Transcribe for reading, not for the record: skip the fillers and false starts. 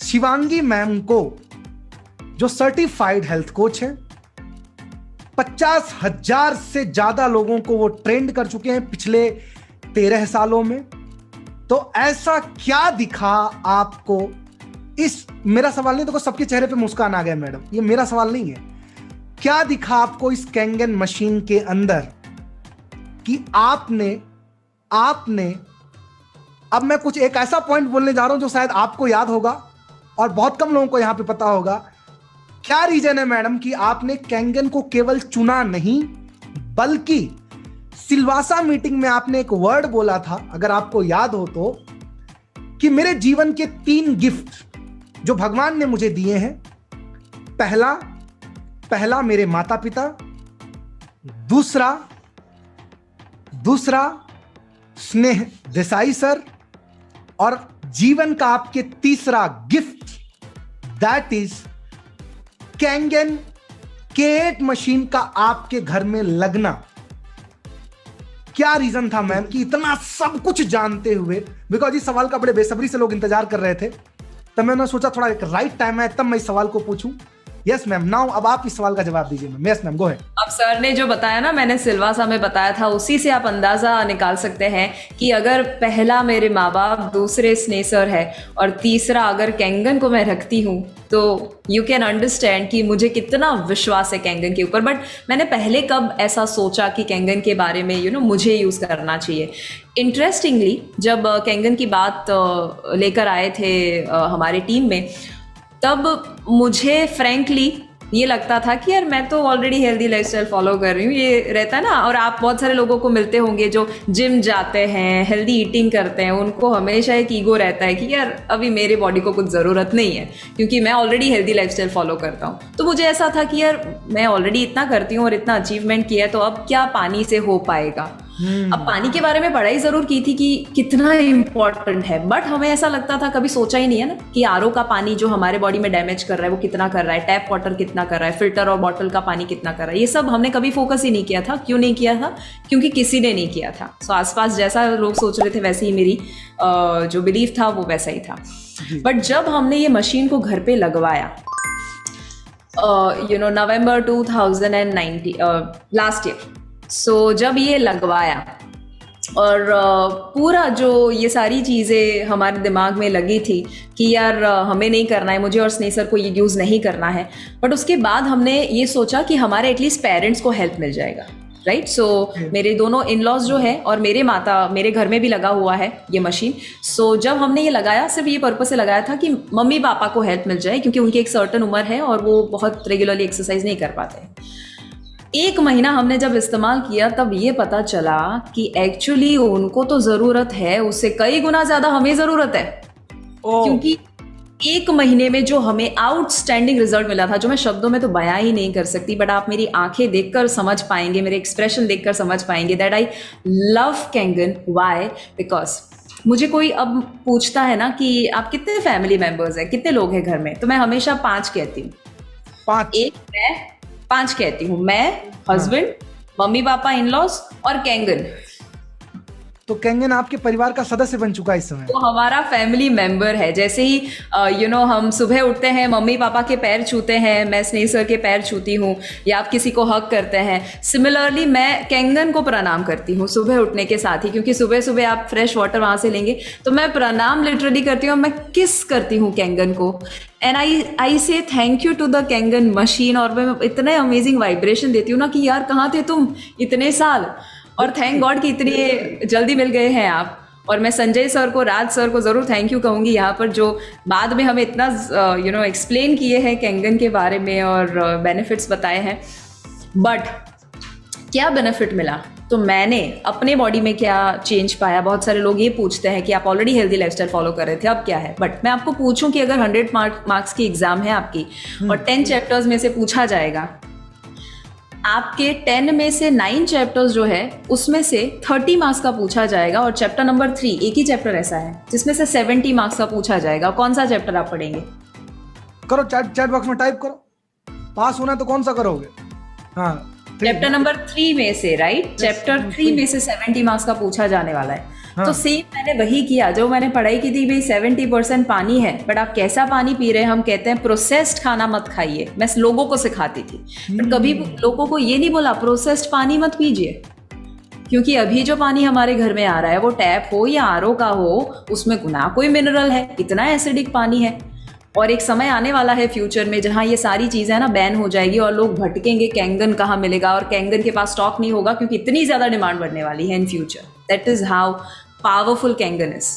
Shivangi ma'am को, जो certified health coach है, 50,000 से ज्यादा लोगों को वो ट्रेंड कर चुके हैं पिछले 13 सालों में। तो ऐसा क्या दिखा आपको इस, मेरा सवाल नहीं, देखो सबके चेहरे पे मुस्कान आ गया मैडम, ये मेरा सवाल नहीं है, क्या दिखा आपको इस कैंगन मशीन के अंदर कि आपने अब मैं कुछ एक ऐसा पॉइंट बोलने जा रहा हूं जो शायद आपको याद होगा और बहुत कम लोगों को यहां पे पता होगा। क्या रीजन है मैडम कि आपने कैंगन को केवल चुना नहीं, बल्कि सिलवासा मीटिंग में आपने एक वर्ड बोला था, अगर आपको याद हो तो, कि मेरे जीवन के 3 गिफ्ट जो भगवान ने मुझे दिए हैं, पहला मेरे माता पिता, दूसरा स्नेह देसाई सर, और जीवन का आपके तीसरा gift, that is Kangen K8 machine का आपके घर में लगना। क्या रीजन था मैम कि इतना सब कुछ जानते हुए, बिकॉज इस सवाल का बड़े बेसब्री से लोग इंतजार कर रहे थे, तब मैंने सोचा थोड़ा एक राइट टाइम है तब मैं इस सवाल को पूछूं। यस मैम, नाउ अब आप इस सवाल का जवाब दीजिए ma'am. Yes ma'am, go ahead. अब सर ने जो बताया ना, मैंने सिलवासा में बताया था, उसी से आप अंदाजा निकाल सकते हैं कि अगर पहला मेरे माँ बाप, दूसरे स्नेह सर है और तीसरा अगर कैंगन को मैं रखती हूँ, तो यू कैन अंडरस्टैंड कि मुझे कितना विश्वास है कैंगन के ऊपर। बट मैंने पहले कब ऐसा सोचा कि कैंगन के बारे में मुझे यूज़ करना चाहिए। इंटरेस्टिंगली जब कैंगन की बात लेकर आए थे हमारे टीम में, तब मुझे फ्रैंकली ये लगता था कि यार मैं तो ऑलरेडी हेल्दी लाइफस्टाइल फॉलो कर रही हूँ, ये रहता है ना। और आप बहुत सारे लोगों को मिलते होंगे जो जिम जाते हैं, हेल्दी ईटिंग करते हैं, उनको हमेशा एक ईगो रहता है कि यार अभी मेरे बॉडी को कुछ ज़रूरत नहीं है क्योंकि मैं ऑलरेडी हेल्दी लाइफस्टाइल फॉलो करता हूँ। तो मुझे ऐसा था कि यार मैं ऑलरेडी इतना करती हूँ और इतना अचीवमेंट किया है, तो अब क्या पानी से हो पाएगा। अब पानी के बारे में पढ़ाई जरूर की थी कि कितना इम्पोर्टेंट है, बट हमें ऐसा लगता था, कभी सोचा ही नहीं है ना कि आरओ का पानी जो हमारे बॉडी में डैमेज कर रहा है वो कितना कर रहा है, टैप वाटर कितना कर रहा है, फिल्टर और बॉटल का पानी कितना कर रहा है। ये सब हमने कभी फोकस ही नहीं किया था। क्यों नहीं किया था? क्योंकि किसी ने नहीं किया था। सो आसपास जैसा लोग सोच रहे थे वैसे ही मेरी जो बिलीफ था वो वैसा ही था। बट जब हमने ये मशीन को घर पे लगवाया, नवंबर 2019 लास्ट ईयर, सो जब ये लगवाया और पूरा जो ये सारी चीज़ें हमारे दिमाग में लगी थी कि यार हमें नहीं करना है, मुझे और स्नेह सर को ये यूज़ नहीं करना है। बट उसके बाद हमने ये सोचा कि हमारे एटलीस्ट पेरेंट्स को हेल्प मिल जाएगा, राइट। सो मेरे दोनों इन लॉज जो है और मेरे घर में भी लगा हुआ है ये मशीन। सो जब हमने ये लगाया, सिर्फ ये पर्पज से लगाया था कि मम्मी पापा को हेल्प मिल जाए, क्योंकि उनकी एक सर्टेन उम्र है और वो बहुत रेगुलरली एक्सरसाइज नहीं कर पाते। 1 महीना हमने जब इस्तेमाल किया, तब ये पता चला कि एक्चुअली उनको तो ज़रूरत है, उससे कई गुना ज़्यादा हमें ज़रूरत है। क्योंकि 1 महीने में जो हमें आउटस्टैंडिंग रिजल्ट मिला था, जो मैं शब्दों में तो बयां ही नहीं कर सकती, बट आप मेरी आंखें देखकर समझ पाएंगे, मेरे एक्सप्रेशन देखकर समझ पाएंगे that I love Kangen. Why? Because मुझे कोई अब पूछता है ना कि आप कितने फैमिली मेंबर्स हैं, कितने लोग हैं घर में, तो मैं हमेशा 5 कहती हूँ। 5 कहती हूँ, मैं, husband, mummy papa, in laws और कैंगन। तो कैंगन आपके परिवार का सदस्य बन चुका है इस समय। तो हमारा फैमिली मेंबर है। जैसे ही हम सुबह उठते हैं, मम्मी पापा के पैर छूते हैं, मैं स्नेह सर के पैर छूती हूँ, या आप किसी को हक करते हैं। सिमिलरली मैं कैंगन को प्रणाम करती हूँ सुबह उठने के साथ ही, क्योंकि सुबह सुबह आप फ्रेश वाटर वहाँ से लेंगे, तो मैं प्रणाम लिटरली करती हूँ, मैं किस करती हूँ कैंगन को। And I say thank you to the Kangen machine. और मैं इतने अमेजिंग वाइब्रेशन देती हूँ ना कि यार कहाँ थे तुम इतने साल, और थैंक गॉड कि इतनी जल्दी मिल गए हैं आप। और मैं संजय सर को, राज सर को ज़रूर थैंक यू कहूँगी यहाँ पर, जो बाद में हमें इतना एक्सप्लेन किए हैं कैंगन के बारे में और बेनिफिट्स बताए हैं। बट क्या बेनिफिट मिला, तो मैंने अपने बॉडी में क्या चेंज पाया। बहुत सारे लोग ये पूछते हैं कि आप ऑलरेडी हेल्दी लाइफस्टाइल फॉलो कर रहे थे, अब क्या है। बट मैं आपको पूछूं कि अगर 100 मार्क्स की एग्जाम है आपकी और 10 चैप्टर्स में से पूछा जाएगा, आपके 10 में से 9 चैप्टर्स जो है उसमें से 30 मार्क्स का पूछा जाएगा, और चैप्टर नंबर 3 एक ही चैप्टर ऐसा है जिसमें से 70 मार्क्स का पूछा जाएगा। कौन सा चैप्टर आप पढ़ेंगे? करो, चैट बॉक्स में टाइप करो। पास होना है तो कौन सा करोगे? हाँ, चैप्टर नंबर 3 में से, राइट, चैप्टर 3 में से 70 मार्क्स का पूछा जाने वाला है। तो सेम मैंने वही किया जो मैंने पढ़ाई की थी, भाई 70% पानी है, बट आप कैसा पानी पी रहे हैं। हम कहते हैं प्रोसेस्ड खाना मत खाइए, मैं लोगों को सिखाती थी, बट कभी लोगों को ये नहीं बोला प्रोसेस्ड पानी मत पीजिए, क्योंकि अभी जो पानी हमारे घर में आ रहा है वो टैप हो या आरओ का हो, उसमें ना कोई मिनरल है, इतना एसिडिक पानी है। और एक समय आने वाला है फ्यूचर में जहां ये सारी चीजें ना बैन हो जाएगी और लोग भटकेंगे कैंगन कहाँ मिलेगा, और कैंगन के पास स्टॉक नहीं होगा क्योंकि इतनी ज्यादा डिमांड बढ़ने वाली है in future. That is how powerful Kangen is.